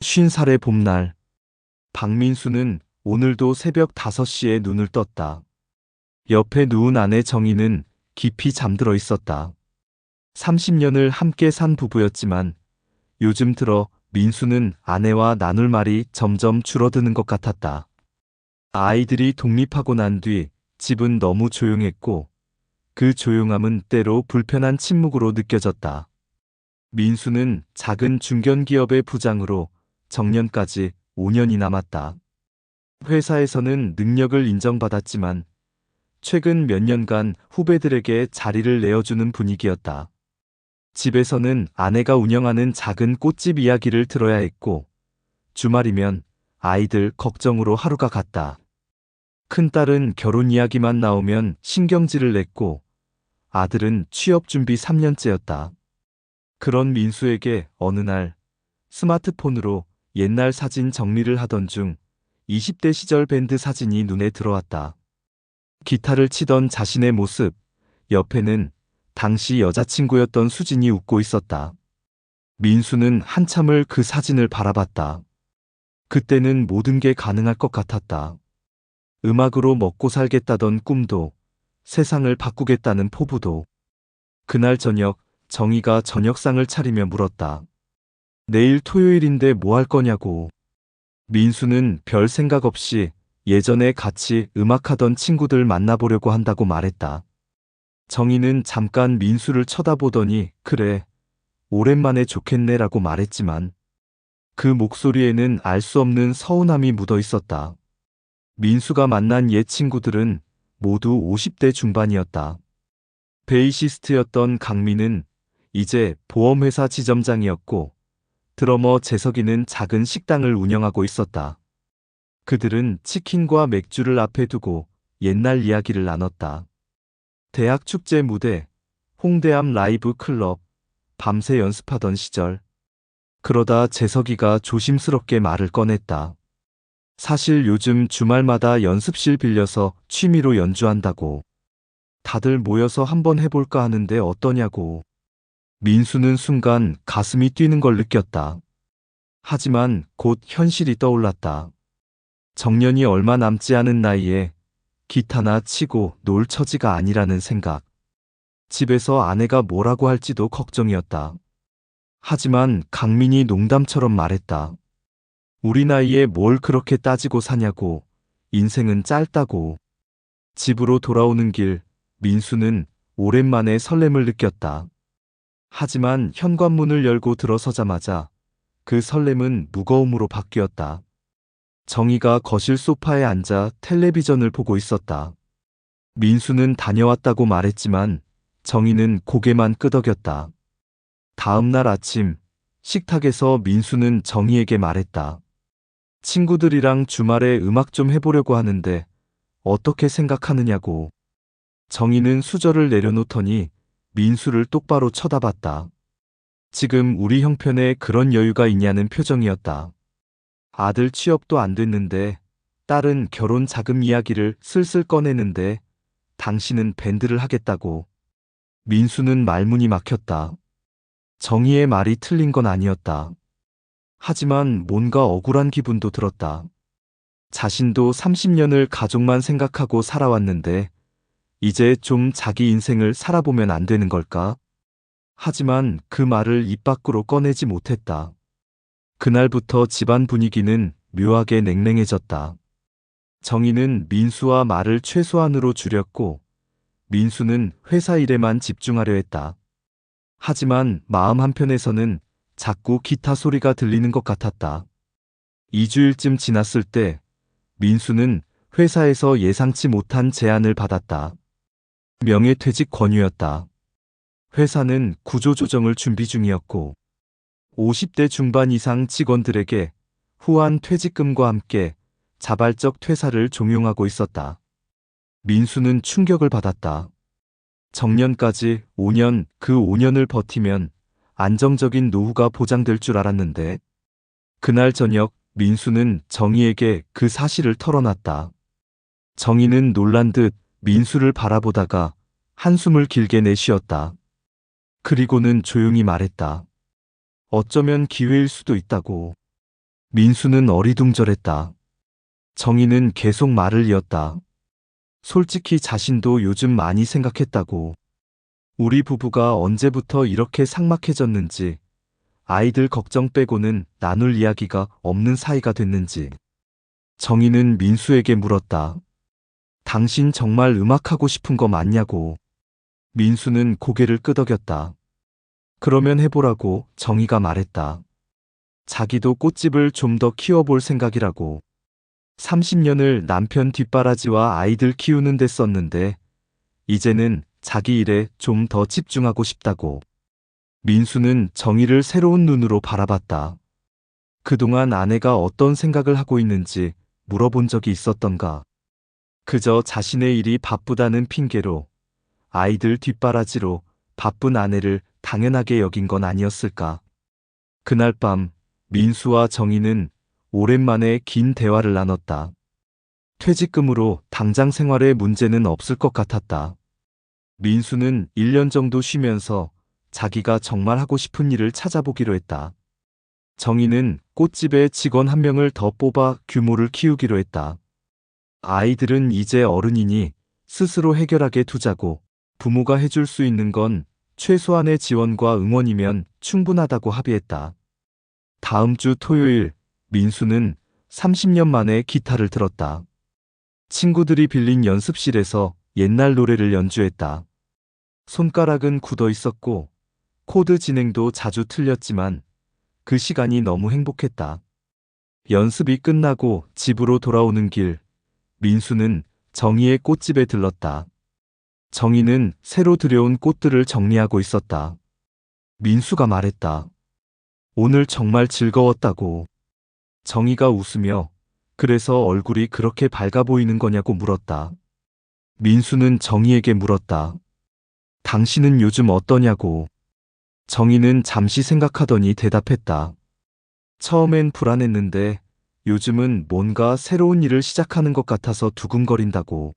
쉰살의 봄날, 박민수는 오늘도 새벽 5시에 눈을 떴다. 옆에 누운 아내 정희는 깊이 잠들어 있었다. 30년을 함께 산 부부였지만 요즘 들어 민수는 아내와 나눌 말이 점점 줄어드는 것 같았다. 아이들이 독립하고 난 뒤 집은 너무 조용했고 그 조용함은 때로 불편한 침묵으로 느껴졌다. 민수는 작은 중견기업의 부장으로 정년까지 5년이 남았다. 회사에서는 능력을 인정받았지만 최근 몇 년간 후배들에게 자리를 내어주는 분위기였다. 집에서는 아내가 운영하는 작은 꽃집 이야기를 들어야 했고 주말이면 아이들 걱정으로 하루가 갔다. 큰딸은 결혼 이야기만 나오면 신경질을 냈고 아들은 취업 준비 3년째였다. 그런 민수에게 어느 날 스마트폰으로 옛날 사진 정리를 하던 중 20대 시절 밴드 사진이 눈에 들어왔다. 기타를 치던 자신의 모습, 옆에는 당시 여자친구였던 수진이 웃고 있었다. 민수는 한참을 그 사진을 바라봤다. 그때는 모든 게 가능할 것 같았다. 음악으로 먹고 살겠다던 꿈도, 세상을 바꾸겠다는 포부도. 그날 저녁, 정희가 저녁상을 차리며 물었다. 내일 토요일인데 뭐 할 거냐고. 민수는 별 생각 없이 예전에 같이 음악하던 친구들 만나보려고 한다고 말했다. 정희는 잠깐 민수를 쳐다보더니 그래, 오랜만에 좋겠네라고 말했지만 그 목소리에는 알 수 없는 서운함이 묻어 있었다. 민수가 만난 옛 친구들은 모두 50대 중반이었다. 베이시스트였던 강민은 이제 보험회사 지점장이었고 드러머 재석이는 작은 식당을 운영하고 있었다. 그들은 치킨과 맥주를 앞에 두고 옛날 이야기를 나눴다. 대학 축제 무대, 홍대 앞 라이브 클럽, 밤새 연습하던 시절. 그러다 재석이가 조심스럽게 말을 꺼냈다. 사실 요즘 주말마다 연습실 빌려서 취미로 연주한다고. 다들 모여서 한번 해볼까 하는데 어떠냐고. 민수는 순간 가슴이 뛰는 걸 느꼈다. 하지만 곧 현실이 떠올랐다. 정년이 얼마 남지 않은 나이에 기타나 치고 놀 처지가 아니라는 생각. 집에서 아내가 뭐라고 할지도 걱정이었다. 하지만 강민이 농담처럼 말했다. 우리 나이에 뭘 그렇게 따지고 사냐고. 인생은 짧다고. 집으로 돌아오는 길, 민수는 오랜만에 설렘을 느꼈다. 하지만 현관문을 열고 들어서자마자 그 설렘은 무거움으로 바뀌었다. 정희가 거실 소파에 앉아 텔레비전을 보고 있었다. 민수는 다녀왔다고 말했지만 정희는 고개만 끄덕였다. 다음 날 아침, 식탁에서 민수는 정희에게 말했다. 친구들이랑 주말에 음악 좀 해보려고 하는데 어떻게 생각하느냐고. 정희는 수저를 내려놓더니 민수를 똑바로 쳐다봤다. 지금 우리 형편에 그런 여유가 있냐는 표정이었다. 아들 취업도 안 됐는데 딸은 결혼 자금 이야기를 슬슬 꺼내는데 당신은 밴드를 하겠다고. 민수는 말문이 막혔다. 정희의 말이 틀린 건 아니었다. 하지만 뭔가 억울한 기분도 들었다. 자신도 30년을 가족만 생각하고 살아왔는데 이제 좀 자기 인생을 살아보면 안 되는 걸까? 하지만 그 말을 입 밖으로 꺼내지 못했다. 그날부터 집안 분위기는 묘하게 냉랭해졌다. 정희는 민수와 말을 최소한으로 줄였고 민수는 회사 일에만 집중하려 했다. 하지만 마음 한편에서는 자꾸 기타 소리가 들리는 것 같았다. 2주일쯤 지났을 때 민수는 회사에서 예상치 못한 제안을 받았다. 명예퇴직 권유였다. 회사는 구조조정을 준비 중이었고 50대 중반 이상 직원들에게 후한 퇴직금과 함께 자발적 퇴사를 종용하고 있었다. 민수는 충격을 받았다. 정년까지 5년, 그 5년을 버티면 안정적인 노후가 보장될 줄 알았는데 그날 저녁 민수는 정희에게 그 사실을 털어놨다. 정희는 놀란 듯 민수를 바라보다가 한숨을 길게 내쉬었다. 그리고는 조용히 말했다. 어쩌면 기회일 수도 있다고. 민수는 어리둥절했다. 정희는 계속 말을 이었다. 솔직히 자신도 요즘 많이 생각했다고. 우리 부부가 언제부터 이렇게 삭막해졌는지, 아이들 걱정 빼고는 나눌 이야기가 없는 사이가 됐는지. 정희는 민수에게 물었다. 당신 정말 음악하고 싶은 거 맞냐고. 민수는 고개를 끄덕였다. 그러면 해보라고 정희가 말했다. 자기도 꽃집을 좀 더 키워볼 생각이라고. 30년을 남편 뒷바라지와 아이들 키우는 데 썼는데 이제는 자기 일에 좀 더 집중하고 싶다고. 민수는 정희를 새로운 눈으로 바라봤다. 그동안 아내가 어떤 생각을 하고 있는지 물어본 적이 있었던가. 그저 자신의 일이 바쁘다는 핑계로 아이들 뒷바라지로 바쁜 아내를 당연하게 여긴 건 아니었을까. 그날 밤 민수와 정희는 오랜만에 긴 대화를 나눴다. 퇴직금으로 당장 생활에 문제는 없을 것 같았다. 민수는 1년 정도 쉬면서 자기가 정말 하고 싶은 일을 찾아보기로 했다. 정희는 꽃집에 직원 1명을 더 뽑아 규모를 키우기로 했다. 아이들은 이제 어른이니 스스로 해결하게 두자고. 부모가 해줄 수 있는 건 최소한의 지원과 응원이면 충분하다고 합의했다. 다음 주 토요일, 민수는 30년 만에 기타를 들었다. 친구들이 빌린 연습실에서 옛날 노래를 연주했다. 손가락은 굳어 있었고 코드 진행도 자주 틀렸지만 그 시간이 너무 행복했다. 연습이 끝나고 집으로 돌아오는 길, 민수는 정희의 꽃집에 들렀다. 정희는 새로 들여온 꽃들을 정리하고 있었다. 민수가 말했다. 오늘 정말 즐거웠다고. 정희가 웃으며 그래서 얼굴이 그렇게 밝아 보이는 거냐고 물었다. 민수는 정희에게 물었다. 당신은 요즘 어떠냐고. 정희는 잠시 생각하더니 대답했다. 처음엔 불안했는데 요즘은 뭔가 새로운 일을 시작하는 것 같아서 두근거린다고.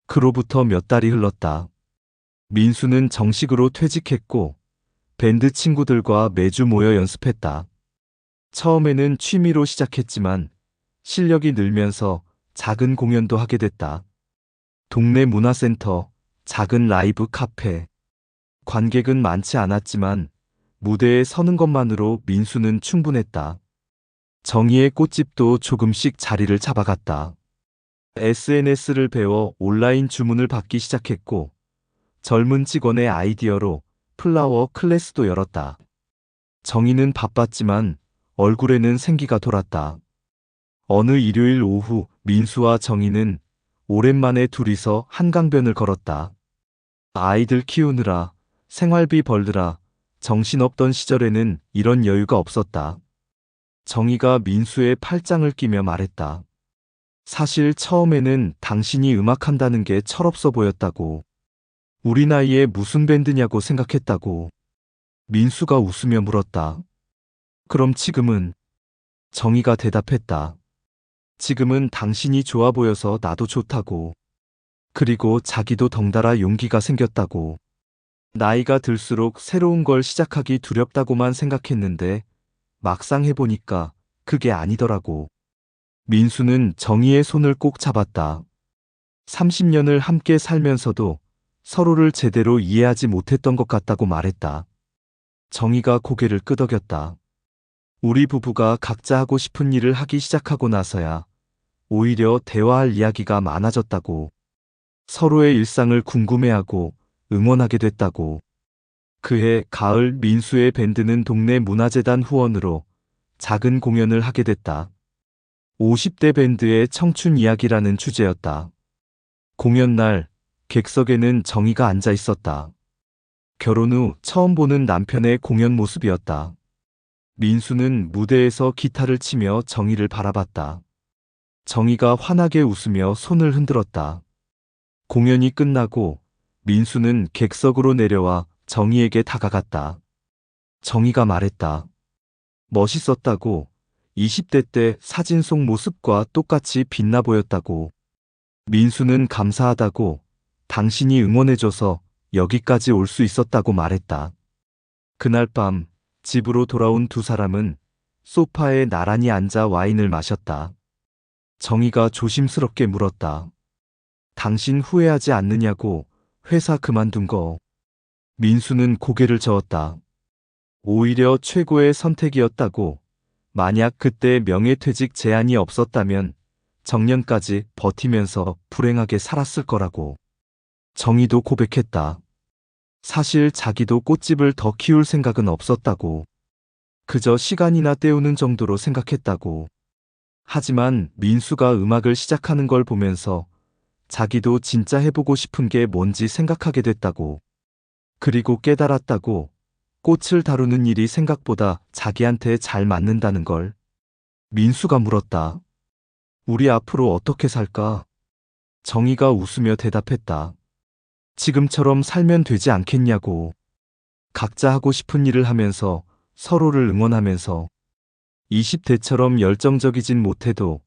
그로부터 몇 달이 흘렀다. 민수는 정식으로 퇴직했고 밴드 친구들과 매주 모여 연습했다. 처음에는 취미로 시작했지만 실력이 늘면서 작은 공연도 하게 됐다. 동네 문화센터, 작은 라이브 카페. 관객은 많지 않았지만 무대에 서는 것만으로 민수는 충분했다. 정희의 꽃집도 조금씩 자리를 잡아갔다. SNS를 배워 온라인 주문을 받기 시작했고 젊은 직원의 아이디어로 플라워 클래스도 열었다. 정희는 바빴지만 얼굴에는 생기가 돌았다. 어느 일요일 오후 민수와 정희는 오랜만에 둘이서 한강변을 걸었다. 아이들 키우느라 생활비 벌느라 정신없던 시절에는 이런 여유가 없었다. 정희가 민수의 팔짱을 끼며 말했다. 사실 처음에는 당신이 음악한다는 게 철없어 보였다고. 우리 나이에 무슨 밴드냐고 생각했다고. 민수가 웃으며 물었다. 그럼 지금은? 정희가 대답했다. 지금은 당신이 좋아 보여서 나도 좋다고. 그리고 자기도 덩달아 용기가 생겼다고. 나이가 들수록 새로운 걸 시작하기 두렵다고만 생각했는데 막상 해보니까 그게 아니더라고. 민수는 정희의 손을 꼭 잡았다. 30년을 함께 살면서도 서로를 제대로 이해하지 못했던 것 같다고 말했다. 정희가 고개를 끄덕였다. 우리 부부가 각자 하고 싶은 일을 하기 시작하고 나서야 오히려 대화할 이야기가 많아졌다고. 서로의 일상을 궁금해하고 응원하게 됐다고. 그해 가을 민수의 밴드는 동네 문화재단 후원으로 작은 공연을 하게 됐다. 50대 밴드의 청춘 이야기라는 주제였다. 공연 날 객석에는 정희가 앉아 있었다. 결혼 후 처음 보는 남편의 공연 모습이었다. 민수는 무대에서 기타를 치며 정희를 바라봤다. 정희가 환하게 웃으며 손을 흔들었다. 공연이 끝나고 민수는 객석으로 내려와 정희에게 다가갔다. 정희가 말했다. 멋있었다고. 20대 때 사진 속 모습과 똑같이 빛나 보였다고. 민수는 감사하다고. 당신이 응원해줘서 여기까지 올 수 있었다고 말했다. 그날 밤 집으로 돌아온 두 사람은 소파에 나란히 앉아 와인을 마셨다. 정희가 조심스럽게 물었다. 당신 후회하지 않느냐고, 회사 그만둔 거. 민수는 고개를 저었다. 오히려 최고의 선택이었다고. 만약 그때 명예퇴직 제한이 없었다면 정년까지 버티면서 불행하게 살았을 거라고. 정희도 고백했다. 사실 자기도 꽃집을 더 키울 생각은 없었다고. 그저 시간이나 때우는 정도로 생각했다고. 하지만 민수가 음악을 시작하는 걸 보면서 자기도 진짜 해보고 싶은 게 뭔지 생각하게 됐다고. 그리고 깨달았다고. 꽃을 다루는 일이 생각보다 자기한테 잘 맞는다는 걸. 민수가 물었다. 우리 앞으로 어떻게 살까? 정희가 웃으며 대답했다. 지금처럼 살면 되지 않겠냐고. 각자 하고 싶은 일을 하면서 서로를 응원하면서 20대처럼 열정적이진 못해도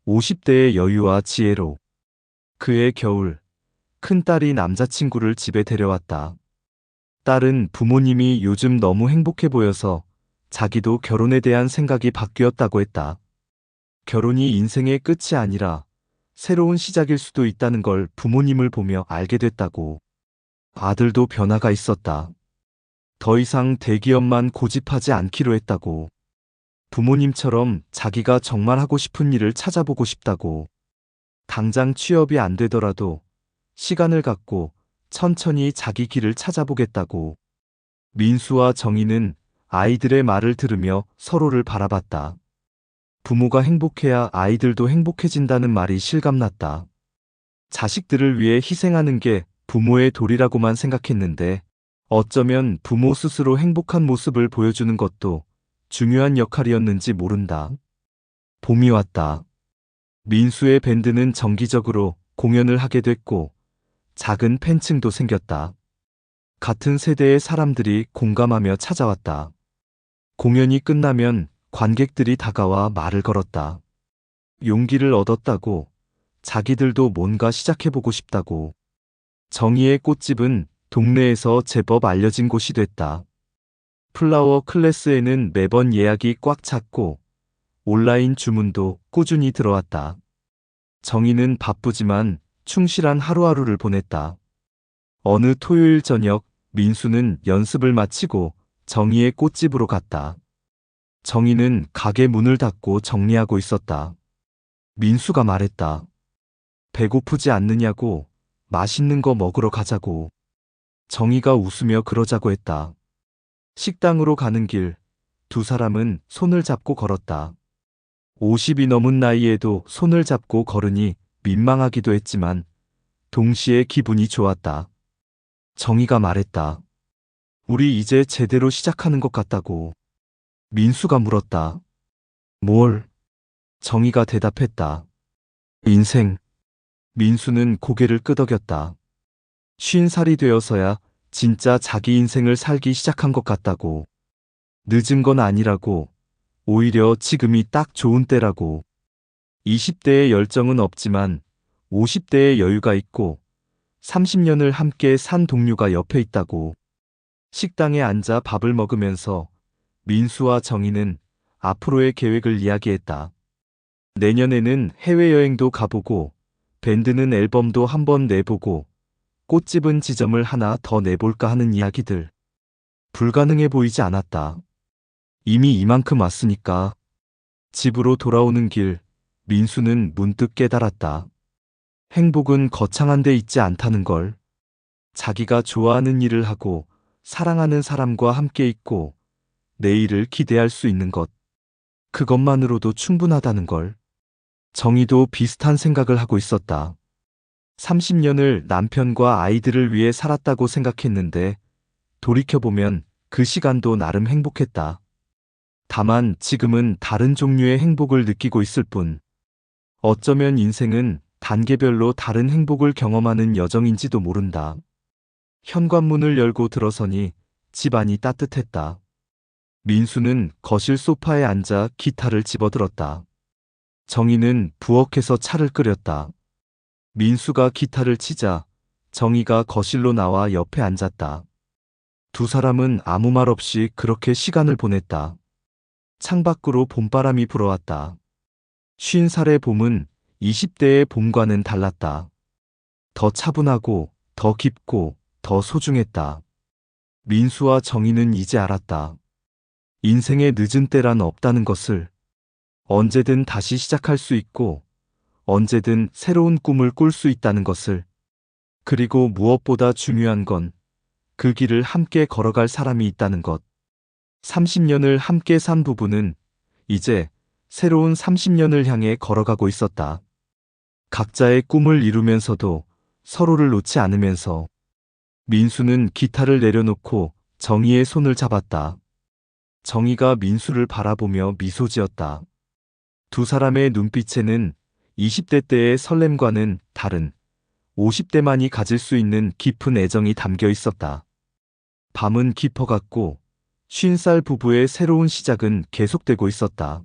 50대의 여유와 지혜로. 그해 겨울, 큰딸이 남자친구를 집에 데려왔다. 딸은 부모님이 요즘 너무 행복해 보여서 자기도 결혼에 대한 생각이 바뀌었다고 했다. 결혼이 인생의 끝이 아니라 새로운 시작일 수도 있다는 걸 부모님을 보며 알게 됐다고. 아들도 변화가 있었다. 더 이상 대기업만 고집하지 않기로 했다고. 부모님처럼 자기가 정말 하고 싶은 일을 찾아보고 싶다고. 당장 취업이 안 되더라도 시간을 갖고 천천히 자기 길을 찾아보겠다고. 민수와 정희는 아이들의 말을 들으며 서로를 바라봤다. 부모가 행복해야 아이들도 행복해진다는 말이 실감났다. 자식들을 위해 희생하는 게 부모의 도리라고만 생각했는데 어쩌면 부모 스스로 행복한 모습을 보여주는 것도 중요한 역할이었는지 모른다. 봄이 왔다. 민수의 밴드는 정기적으로 공연을 하게 됐고 작은 팬층도 생겼다. 같은 세대의 사람들이 공감하며 찾아왔다. 공연이 끝나면 관객들이 다가와 말을 걸었다. 용기를 얻었다고, 자기들도 뭔가 시작해보고 싶다고. 정희의 꽃집은 동네에서 제법 알려진 곳이 됐다. 플라워 클래스에는 매번 예약이 꽉 찼고 온라인 주문도 꾸준히 들어왔다. 정희는 바쁘지만 충실한 하루하루를 보냈다. 어느 토요일 저녁 민수는 연습을 마치고 정희의 꽃집으로 갔다. 정희는 가게 문을 닫고 정리하고 있었다. 민수가 말했다. 배고프지 않느냐고, 맛있는 거 먹으러 가자고. 정희가 웃으며 그러자고 했다. 식당으로 가는 길, 두 사람은 손을 잡고 걸었다. 50이 넘은 나이에도 손을 잡고 걸으니 민망하기도 했지만 동시에 기분이 좋았다. 정희가 말했다. 우리 이제 제대로 시작하는 것 같다고. 민수가 물었다. 뭘? 정희가 대답했다. 인생. 민수는 고개를 끄덕였다. 50살이 되어서야 진짜 자기 인생을 살기 시작한 것 같다고. 늦은 건 아니라고. 오히려 지금이 딱 좋은 때라고. 20대의 열정은 없지만 50대의 여유가 있고 30년을 함께 산 동료가 옆에 있다고. 식당에 앉아 밥을 먹으면서 민수와 정희는 앞으로의 계획을 이야기했다. 내년에는 해외여행도 가보고 밴드는 앨범도 한번 내보고 꽃집은 지점을 하나 더 내볼까 하는 이야기들. 불가능해 보이지 않았다. 이미 이만큼 왔으니까. 집으로 돌아오는 길, 민수는 문득 깨달았다. 행복은 거창한 데 있지 않다는 걸. 자기가 좋아하는 일을 하고 사랑하는 사람과 함께 있고 내일을 기대할 수 있는 것. 그것만으로도 충분하다는 걸. 정희도 비슷한 생각을 하고 있었다. 30년을 남편과 아이들을 위해 살았다고 생각했는데 돌이켜보면 그 시간도 나름 행복했다. 다만 지금은 다른 종류의 행복을 느끼고 있을 뿐. 어쩌면 인생은 단계별로 다른 행복을 경험하는 여정인지도 모른다. 현관문을 열고 들어서니 집안이 따뜻했다. 민수는 거실 소파에 앉아 기타를 집어들었다. 정희는 부엌에서 차를 끓였다. 민수가 기타를 치자 정희가 거실로 나와 옆에 앉았다. 두 사람은 아무 말 없이 그렇게 시간을 보냈다. 창밖으로 봄바람이 불어왔다. 50살의 봄은 20대의 봄과는 달랐다. 더 차분하고, 더 깊고, 더 소중했다. 민수와 정희는 이제 알았다. 인생의 늦은 때란 없다는 것을. 언제든 다시 시작할 수 있고, 언제든 새로운 꿈을 꿀 수 있다는 것을. 그리고 무엇보다 중요한 건 그 길을 함께 걸어갈 사람이 있다는 것. 30년을 함께 산 부부는 이제 새로운 30년을 향해 걸어가고 있었다. 각자의 꿈을 이루면서도 서로를 놓지 않으면서. 민수는 기타를 내려놓고 정희의 손을 잡았다. 정희가 민수를 바라보며 미소 지었다. 두 사람의 눈빛에는 20대 때의 설렘과는 다른 50대만이 가질 수 있는 깊은 애정이 담겨 있었다. 밤은 깊어갔고 50살 부부의 새로운 시작은 계속되고 있었다.